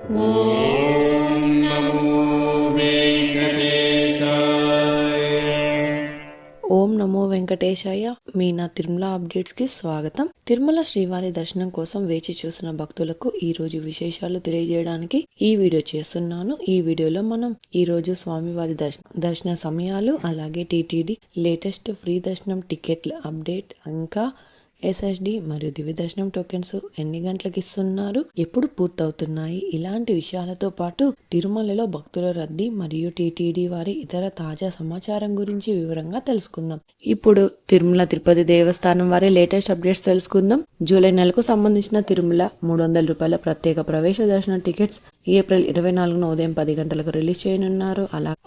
ఓం నమో వెంకటేశాయ. ఓం నమో వెంకటేశాయ. మీ నా తిరుమల అప్డేట్స్ కి స్వాగతం. తిరుమల శ్రీవారి దర్శనం కోసం వేచి చూసిన భక్తులకు ఈ రోజు విశేషాలు తెలియజేయడానికి ఈ వీడియో చేస్తున్నాను. ఈ వీడియోలో మనం ఈ రోజు స్వామివారి దర్శన సమయాలు, అలాగే టీటీడీ లేటెస్ట్ ఫ్రీ దర్శనం టికెట్ల అప్డేట్, ఇంకా ఎస్ఎస్డి మరియు దివ్య దర్శనం టోకెన్స్ ఎన్ని గంటలకు ఇస్తున్నారు, ఎప్పుడు పూర్తవుతున్నాయి, ఇలాంటి విషయాలతో పాటు తిరుమలలో భక్తుల రద్దీ మరియు టీటీడీ వారి ఇతర తాజా సమాచారం గురించి వివరంగా తెలుసుకుందాం. ఇప్పుడు తిరుమల తిరుపతి దేవస్థానం వారి లేటెస్ట్ అప్డేట్స్ తెలుసుకుందాం. జూలై నెలకు సంబంధించిన తిరుమల 300 రూపాయల ప్రత్యేక ప్రవేశ దర్శన టికెట్స్ ఏప్రిల్ 24న ఉదయం 10 గంటలకు రిలీజ్ చేయనున్నారు.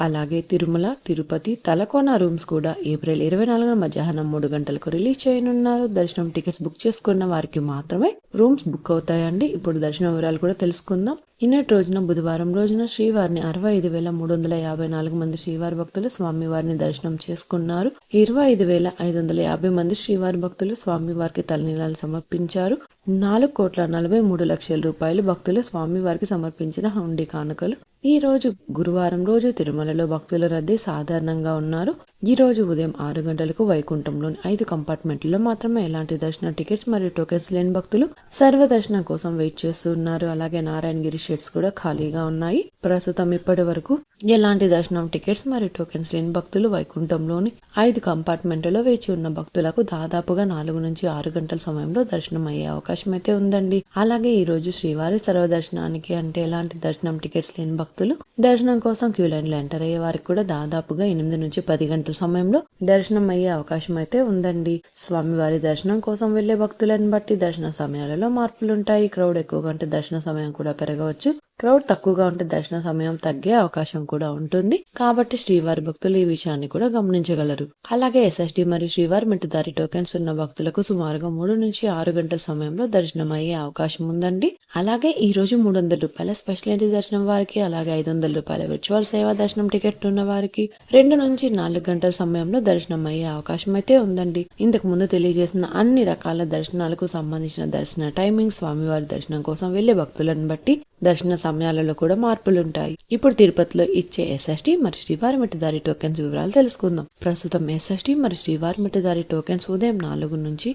అలాగే తిరుమల తిరుపతి తలకోన రూమ్స్ కూడా ఏప్రిల్ 24న మధ్యాహ్నం 3 గంటలకు రిలీజ్ చేయనున్నారు. దర్శనం టికెట్స్ బుక్ చేసుకున్న వారికి మాత్రమే రూమ్స్ బుక్ అవుతాయండి. ఇప్పుడు దర్శన వివరాలు కూడా తెలుసుకుందాం. నిన్నటి రోజున బుధవారం రోజున శ్రీవారిని 65,354 మంది శ్రీవారి భక్తులు స్వామివారిని దర్శనం చేసుకున్నారు. 25,550 మంది శ్రీవారి భక్తులు స్వామివారికి తలనీలాలు సమర్పించారు. 4,43,00,000 రూపాయలు భక్తులు స్వామివారికి సమర్పించిన హుండీ కానుకలు. ఈ రోజు గురువారం రోజు తిరుమలలో భక్తుల రద్దీ సాధారణంగా ఉన్నారు. ఈ రోజు ఉదయం 6 గంటలకు వైకుంఠంలోని 5 కంపార్ట్మెంట్లలో మాత్రమే ఎలాంటి దర్శన టికెట్స్ మరియు టోకెన్స్ లేని భక్తులు సర్వ దర్శనం కోసం వెయిట్ చేస్తున్నారు. అలాగే నారాయణగిరి షెడ్స్ కూడా ఖాళీగా ఉన్నాయి. ప్రస్తుతం ఇప్పటి వరకు ఎలాంటి దర్శనం టికెట్స్ మరియు టోకెన్స్ లేని భక్తులు వైకుంఠంలోని 5 కంపార్ట్మెంట్లలో వేచి ఉన్న భక్తులకు దాదాపుగా 4 నుంచి 6 గంటల సమయంలో దర్శనం అయ్యే అవకాశం అయితే ఉందండి. అలాగే ఈ రోజు శ్రీవారి సర్వదర్శనానికి అంటే ఎలాంటి దర్శనం టికెట్స్ లేని భక్తులు దర్శనం కోసం క్యూ లైన్ లో ఎంటర్ అయ్యే వారికి కూడా దాదాపుగా 8 నుంచి 10 గంటల సమయంలో దర్శనం అయ్యే అవకాశం అయితే ఉందండి. స్వామివారి దర్శనం కోసం వెళ్లే భక్తులను బట్టి దర్శన సమయాలలో మార్పులుంటాయి. క్రౌడ్ ఎక్కువగా ఉంటే దర్శన సమయం కూడా పెరగవచ్చు. క్రౌడ్ తక్కువగా ఉంటే దర్శన సమయం తగ్గే అవకాశం కూడా ఉంటుంది. కాబట్టి శ్రీవారి భక్తులు ఈ విషయాన్ని కూడా గమనించగలరు. అలాగే ఎస్ఎస్డి మరియు శ్రీవారి మెట్టుదారి టోకెన్స్ ఉన్న భక్తులకు సుమారుగా 3 నుంచి 6 గంటల సమయంలో దర్శనం అయ్యే అవకాశం ఉందండి. అలాగే ఈ రోజు 300 రూపాయల స్పెషల్ ఎంట్రీ దర్శనం వారికి, అలాగే 500 రూపాయల విర్చువల్ సేవా దర్శనం టికెట్ ఉన్న వారికి 2 నుంచి 4 గంటల సమయంలో దర్శనం అయ్యే అవకాశం అయితే ఉందండి. ఇంతకు ముందు తెలియజేసిన అన్ని రకాల దర్శనాలకు సంబంధించిన దర్శన టైమింగ్ స్వామివారి దర్శనం కోసం వెళ్లే భక్తులను బట్టి దర్శన సమయాలలో కూడా మార్పులుంటాయి. ఇప్పుడు తిరుపతిలో ఇచ్చే ఎస్ఎస్డి మరియు శ్రీవారి మెట్టుదారి టోకెన్స్ వివరాలు తెలుసుకుందాం. ప్రస్తుతం ఎస్ఎస్డి మరియు శ్రీవారి మెట్టుదారి టోకెన్స్ ఉదయం 4 నుంచి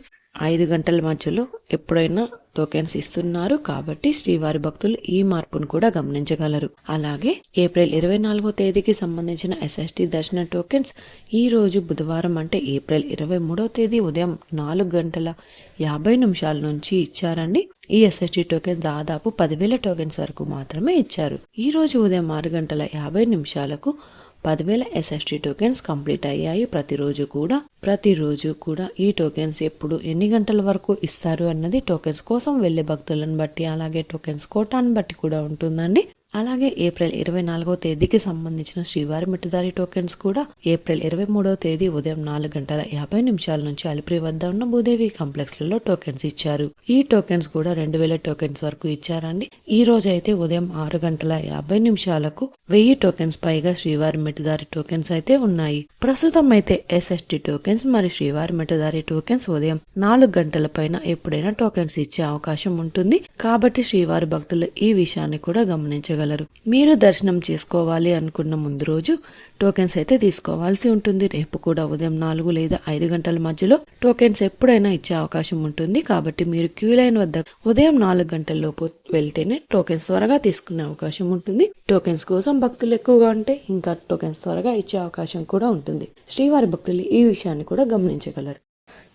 5 గంటల మధ్యలో ఎప్పుడైనా టోకెన్స్ ఇస్తున్నారు. కాబట్టి శ్రీవారి భక్తులు ఈ మార్పును కూడా గమనించగలరు. అలాగే ఏప్రిల్ 24వ తేదీకి సంబంధించిన ఎస్ఎస్డి దర్శన టోకెన్స్ ఈ రోజు బుధవారం అంటే ఏప్రిల్ 23వ తేదీ ఉదయం 4:50 నుంచి ఇచ్చారండి. ఈ ఎస్ఎస్డి టోకెన్ దాదాపు 10,000 టోకెన్స్ వరకు మాత్రమే ఇచ్చారు. ఈ రోజు ఉదయం 6:50 10,000 ఎస్ఎస్డి టోకెన్స్ కంప్లీట్ అయ్యాయి. ప్రతిరోజు కూడా ఈ టోకెన్స్ ఎప్పుడు ఎన్ని గంటల వరకు ఇస్తారు అన్నది టోకెన్స్ కోసం వెళ్లే భక్తులను బట్టి, అలాగే టోకెన్స్ కోటాను బట్టి కూడా ఉంటుందండి. అలాగే ఏప్రిల్ 24వ తేదీకి సంబంధించిన శ్రీవారి మెట్టుదారి టోకెన్స్ కూడా ఏప్రిల్ 23వ తేదీ ఉదయం 4:50 నుంచి అలిపిరి వద్ద ఉన్న భూదేవి కాంప్లెక్స్ లలో టోకెన్స్ ఇచ్చారు. ఈ టోకెన్స్ కూడా 2,000 టోకెన్స్ వరకు ఇచ్చారండి. ఈ రోజు అయితే ఉదయం 6:50 1000 టోకెన్స్ పైగా శ్రీవారి మెట్టుదారి టోకెన్స్ అయితే ఉన్నాయి. ప్రస్తుతం అయితే ఎస్ఎస్డి టోకెన్స్ మరియు శ్రీవారి మెట్టుదారి టోకెన్స్ ఉదయం 4 గంటల పైన ఎప్పుడైనా టోకెన్స్ ఇచ్చే అవకాశం ఉంటుంది. కాబట్టి శ్రీవారి భక్తులు ఈ విషయాన్ని కూడా గమనించగలరు. మీరు దర్శనం చేసుకోవాలి అనుకున్న ముందు రోజు టోకెన్స్ అయితే తీసుకోవాల్సి ఉంటుంది. రేపు కూడా ఉదయం 4 లేదా 5 గంటల మధ్యలో టోకెన్స్ ఎప్పుడైనా ఇచ్చే అవకాశం ఉంటుంది. కాబట్టి మీరు క్యూ లైన్ వద్ద ఉదయం 4 గంటల లోపు వెళ్తేనే టోకెన్స్ త్వరగా తీసుకునే అవకాశం ఉంటుంది. టోకెన్స్ కోసం భక్తులు ఎక్కువగా ఉంటే ఇంకా టోకెన్స్ త్వరగా ఇచ్చే అవకాశం కూడా ఉంటుంది. శ్రీవారి భక్తులు ఈ విషయాన్ని కూడా గమనించగలరు.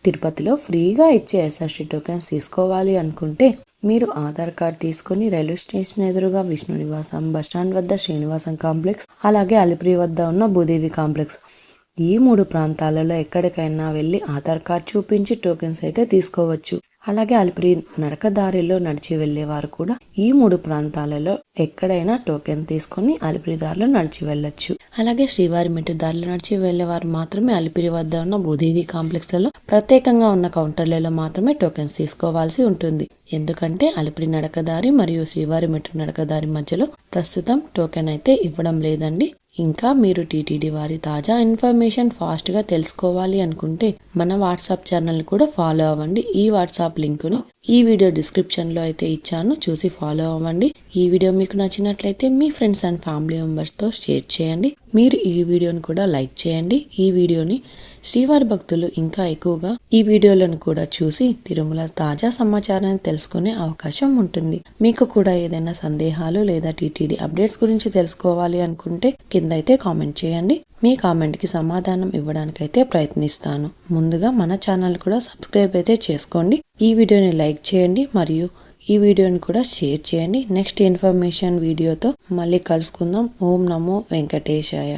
తిరుపతిలో ఫ్రీగా ఇచ్చే ఎస్ఎస్డి టోకెన్స్ తీసుకోవాలి అనుకుంటే మీరు ఆధార్ కార్డ్ తీసుకుని రైల్వే స్టేషన్ ఎదురుగా విష్ణు నివాసం, బస్టాండ్ వద్ద శ్రీనివాసం కాంప్లెక్స్, అలాగే అలిపిరి వద్ద ఉన్న భూదేవి కాంప్లెక్స్ ఈ 3 ప్రాంతాలలో ఎక్కడికైనా వెళ్లి ఆధార్ కార్డ్ చూపించి టోకెన్స్ అయితే తీసుకోవచ్చు. అలాగే అలిపిరి నడకదారిలో నడిచి వెళ్లేవారు కూడా ఈ 3 ప్రాంతాలలో ఎక్కడైనా టోకెన్ తీసుకుని అలిపిరి దారిలో నడిచి వెళ్ళొచ్చు. అలాగే శ్రీవారి మెట్టు దారిలో నడిచి వెళ్లేవారు మాత్రమే అలిపిరి వద్ద ఉన్న భూదేవి కాంప్లెక్స్ లలో ప్రత్యేకంగా ఉన్న కౌంటర్లలో మాత్రమే టోకెన్స్ తీసుకోవాల్సి ఉంటుంది. ఎందుకంటే అలిపిరి నడకదారి మరియు శ్రీవారి మెట్టు నడకదారి మధ్యలో ప్రస్తుతం టోకెన్ అయితే ఇవ్వడం లేదండి. ఇంకా మీరు టీటీడీ వారి తాజా ఇన్ఫర్మేషన్ ఫాస్ట్గా తెలుసుకోవాలి అనుకుంటే మన వాట్సాప్ ఛానల్ కూడా ఫాలో అవ్వండి. ఈ వాట్సాప్ లింకుని ఈ వీడియో డిస్క్రిప్షన్ లో అయితే ఇచ్చాను, చూసి ఫాలో అవ్వండి. ఈ వీడియో మీకు నచ్చినట్లయితే మీ ఫ్రెండ్స్ అండ్ ఫ్యామిలీ మెంబర్స్ తో షేర్ చేయండి. మీరు ఈ వీడియోని కూడా లైక్ చేయండి. ఈ వీడియోని శ్రీవారి భక్తులు ఇంకా ఎక్కువగా ఈ వీడియోలను కూడా చూసి తిరుమల తాజా సమాచారాన్ని తెలుసుకునే అవకాశం ఉంటుంది. మీకు కూడా ఏదైనా సందేహాలు లేదా టీటీడీ అప్డేట్స్ గురించి తెలుసుకోవాలి అనుకుంటే కింద అయితే కామెంట్ చేయండి. మీ కామెంట్ కి సమాధానం ఇవ్వడానికైతే ప్రయత్నిస్తాను. ముందుగా మన ఛానల్ కూడా సబ్స్క్రైబ్ అయితే చేసుకోండి. ఈ వీడియోని లైక్ చేయండి మరియు ఈ వీడియోని కూడా షేర్ చేయండి. నెక్స్ట్ ఇన్ఫర్మేషన్ వీడియోతో మళ్ళీ కలుసుకుందాం. ఓం నమో వెంకటేశాయ.